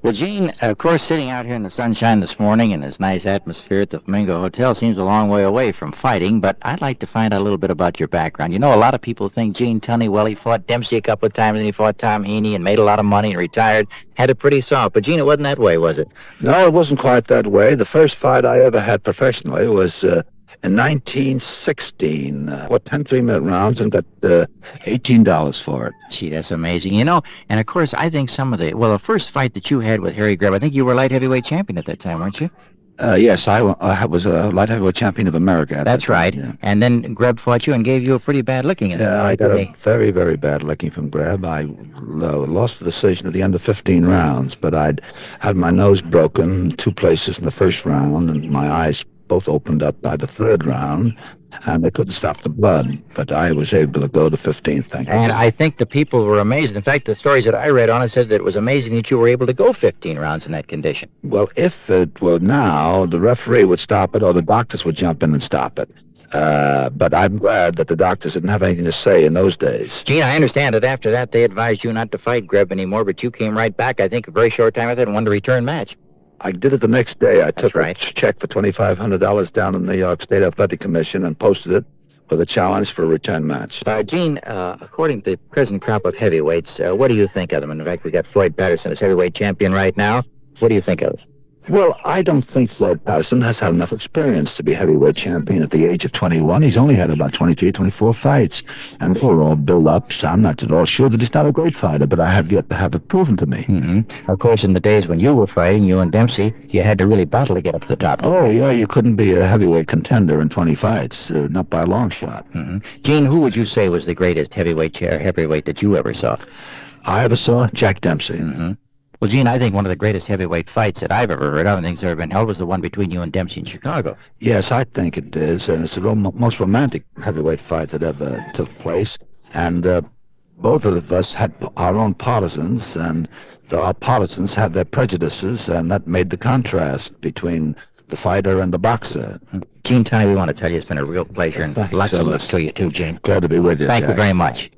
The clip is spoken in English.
Well, Gene, of course, sitting out here in the sunshine this morning in this nice atmosphere at the Flamingo Hotel seems a long way away from fighting, but I'd like to find out a little bit about your background. You know, a lot of people think Gene Tunney, well, he fought Dempsey a couple of times, and he fought Tom Heaney and made a lot of money and retired, had it pretty soft. But, Gene, it wasn't that way, was it? No, it wasn't quite that way. The first fight I ever had professionally was in 1916. What, 10 3-minute rounds and got $18 for it. Gee, that's amazing. You know, and of course, I think the first fight that you had with Harry Greb, I think you were light heavyweight champion at that time, weren't you? Yes, I was a light heavyweight champion of America. That's right. Yeah. And then Greb fought you and gave you a pretty bad licking. Yeah, I got a very, very bad licking from Greb. I lost the decision at the end of 15 rounds, but I'd had my nose broken 2 places in the first round, and my eyes both opened up by the 3rd round, and they couldn't stop the blood. But I was able to go to 15th, thank you. And I think the people were amazed. In fact, the stories that I read on it said that it was amazing that you were able to go 15 rounds in that condition. Well, if it were now, the referee would stop it, or the doctors would jump in and stop it. But I'm glad that the doctors didn't have anything to say in those days. Gene, I understand that after that they advised you not to fight Greb anymore, but you came right back, I think, a very short time after that and won the return match. I did it the next day. I took a check for $2,500 down in the New York State Athletic Commission and posted it with a challenge for a return match. Gene, according to the present crop of heavyweights, what do you think of them? In fact, we got Floyd Patterson as heavyweight champion right now. What do you think of it? Well, I don't think Floyd Patterson has had enough experience to be heavyweight champion at the age of 21. He's only had about 23, 24 fights. And for all build-ups, I'm not at all sure that he's not a great fighter, but I have yet to have it proven to me. Mm-hmm. Of course, in the days when you were fighting, you and Dempsey, you had to really battle to get up to the top. Oh, yeah, you couldn't be a heavyweight contender in 20 fights, not by a long shot. Mm-hmm. Gene, who would you say was the greatest heavyweight that you ever saw? I ever saw? Jack Dempsey. Mm-hmm. Well, Gene, I think one of the greatest heavyweight fights that I've ever heard of and things that have ever been held was the one between you and Dempsey in Chicago. Yes, I think it is, and it's the most romantic heavyweight fight that ever took place. And both of us had our own partisans, and our partisans had their prejudices, and that made the contrast between the fighter and the boxer. Gene Tunney, we want to tell you it's been a real pleasure, and lots of luck to you too, Gene. Glad to be with you, Thank Jack. you very much.